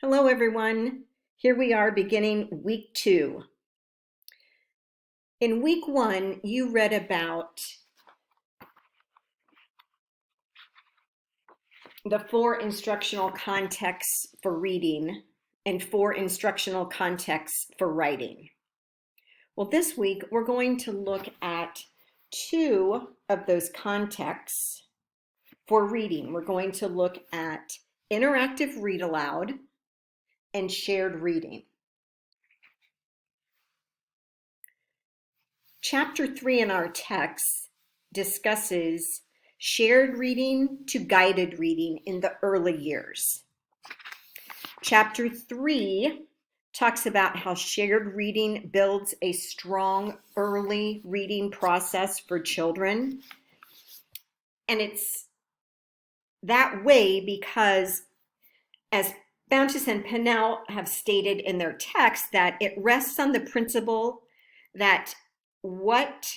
Hello, everyone. Here we are beginning week 2. In week 1, you read about the 4 instructional contexts for reading and 4 instructional contexts for writing. Well, this week we're going to look at 2 of those contexts for reading. We're going to look at interactive read aloud and shared reading. Chapter 3 in our text discusses shared reading to guided reading in the early years. Chapter 3 talks about how shared reading builds a strong early reading process for children. And it's that way because, as Bountis and Pennell have stated in their text, that it rests on the principle that what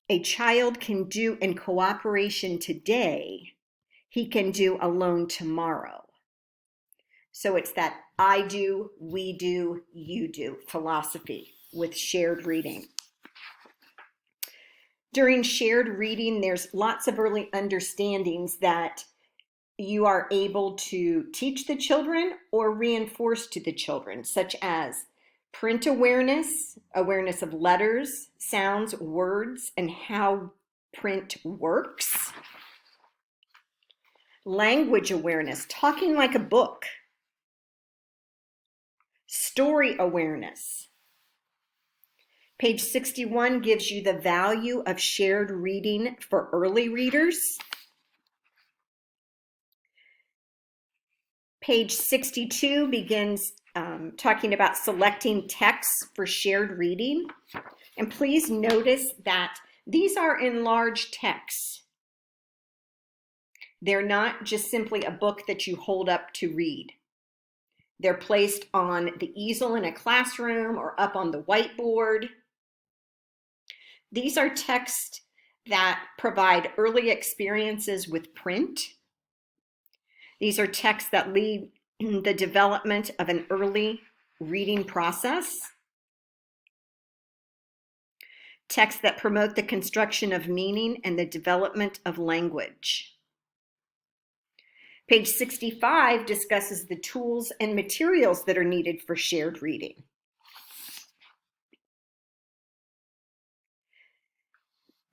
a child can do in cooperation today, he can do alone tomorrow. So it's that I do, we do, you do philosophy with shared reading. During shared reading, there's lots of early understandings that you are able to teach the children or reinforce to the children, such as print awareness, awareness of letters, sounds, words, and how print works. Language awareness, talking like a book. Story awareness. Page 61 gives you the value of shared reading for early readers. Page 62 begins talking about selecting texts for shared reading. And please notice that these are enlarged texts. They're not just simply a book that you hold up to read. They're placed on the easel in a classroom or up on the whiteboard. These are texts that provide early experiences with print. These are texts that lead the development of an early reading process. Texts that promote the construction of meaning and the development of language. Page 65 discusses the tools and materials that are needed for shared reading.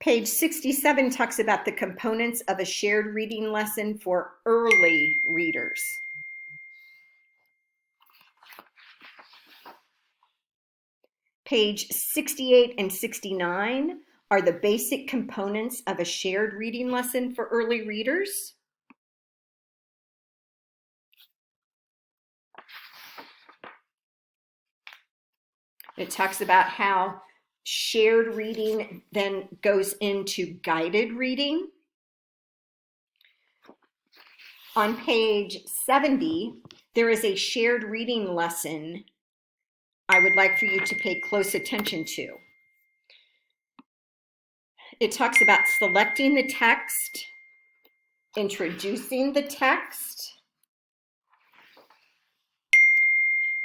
Page 67 talks about the components of a shared reading lesson for early readers. Page 68 and 69 are the basic components of a shared reading lesson for early readers. It talks about how shared reading then goes into guided reading. On page 70, there is a shared reading lesson I would like for you to pay close attention to. It talks about selecting the text, introducing the text,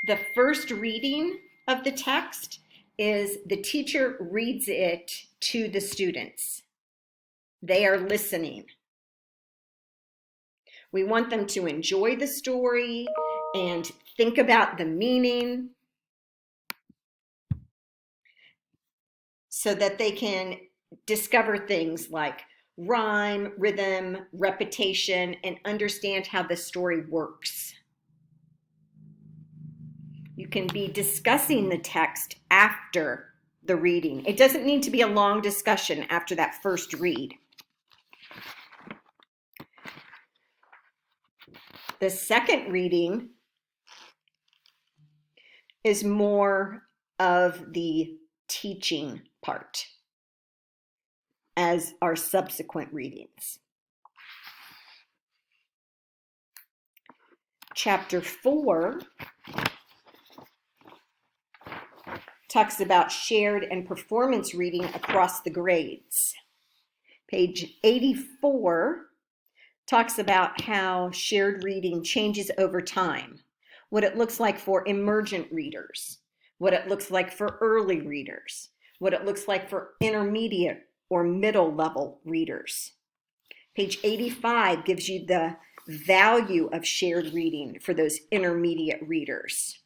the first reading of the text is the teacher reads it to the students. They are listening. We want them to enjoy the story and think about the meaning so that they can discover things like rhyme, rhythm, repetition, and understand how the story works. You can be discussing the text after the reading. It doesn't need to be a long discussion after that first read. The second reading is more of the teaching part, as are subsequent readings. Chapter 4 talks about shared and performance reading across the grades. Page 84 talks about how shared reading changes over time, what it looks like for emergent readers, what it looks like for early readers, what it looks like for intermediate or middle level readers. Page 85 gives you the value of shared reading for those intermediate readers.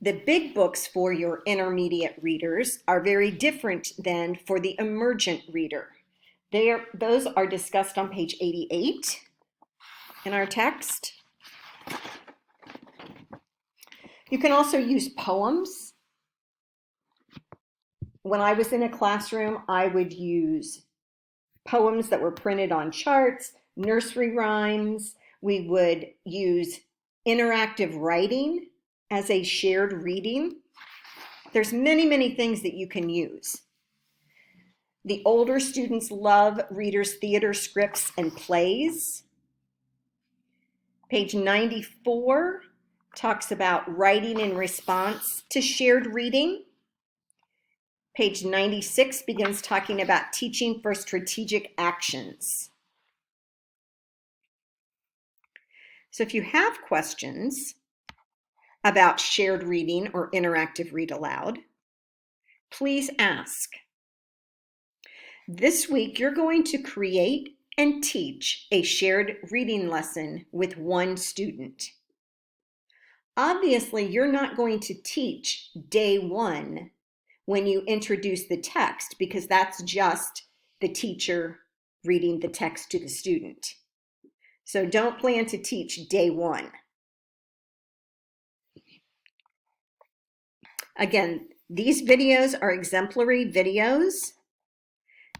The big books for your intermediate readers are very different than for the emergent reader. Those are discussed on page 88 in our text. You can also use poems. When I was in a classroom, I would use poems that were printed on charts, nursery rhymes. We would use interactive writing as a shared reading. There's many, many things that you can use. The older students love readers' theater scripts and plays. Page 94 talks about writing in response to shared reading. Page 96 begins talking about teaching for strategic actions. So if you have questions about shared reading or interactive read aloud, please ask. This week, you're going to create and teach a shared reading lesson with one student. Obviously, you're not going to teach day one when you introduce the text, because that's just the teacher reading the text to the student. So don't plan to teach day one. Again, these videos are exemplary videos,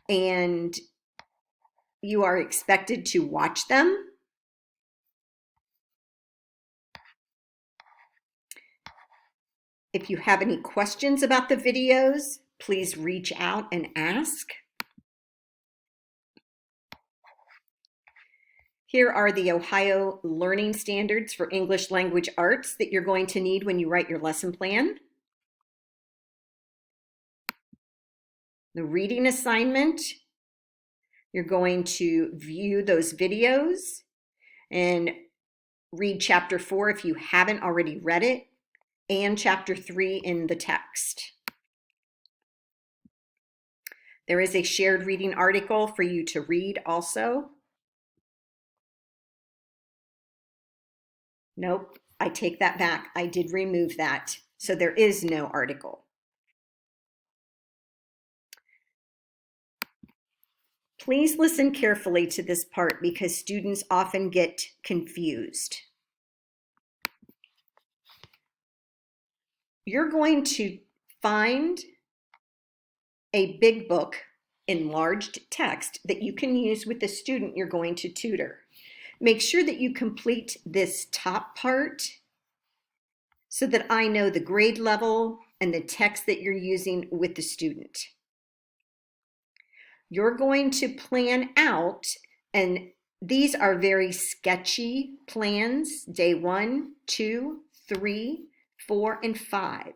and you are expected to watch them. If you have any questions about the videos, please reach out and ask. Here are the Ohio Learning Standards for English Language Arts that you're going to need when you write your lesson plan. The reading assignment, you're going to view those videos and read chapter 4 if you haven't already read it, and chapter 3 in the text. There is a shared reading article for you to read also. Nope, I take that back. I did remove that. So there is no article. Please listen carefully to this part because students often get confused. You're going to find a big book, enlarged text, that you can use with the student you're going to tutor. Make sure that you complete this top part so that I know the grade level and the text that you're using with the student. You're going to plan out, and these are very sketchy plans, day 1, 2, 3, 4, and 5.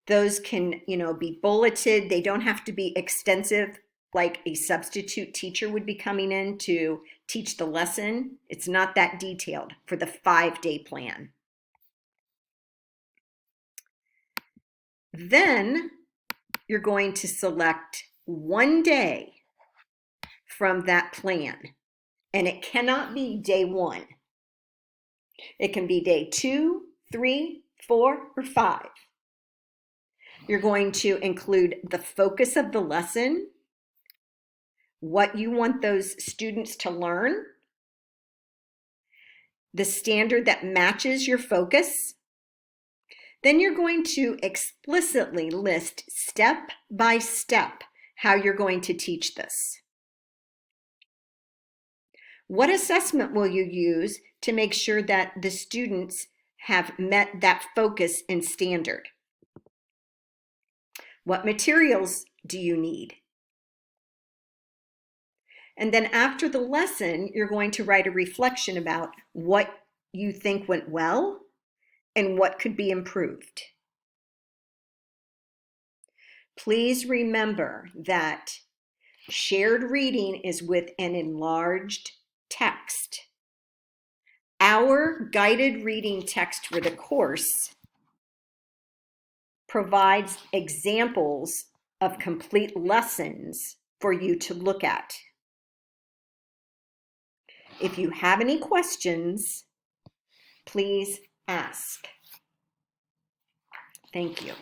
Those can, be bulleted. They don't have to be extensive like a substitute teacher would be coming in to teach the lesson. It's not that detailed for the 5-day plan. Then you're going to select one day from that plan, and it cannot be day 1. It can be day 2, 3, 4, or 5. You're going to include the focus of the lesson, what you want those students to learn, the standard that matches your focus. Then you're going to explicitly list step by step how you're going to teach this. What assessment will you use to make sure that the students have met that focus and standard? What materials do you need? And then after the lesson, you're going to write a reflection about what you think went well and what could be improved. Please remember that shared reading is with an enlarged text. Our guided reading text for the course provides examples of complete lessons for you to look at. If you have any questions, please ask. Thank you.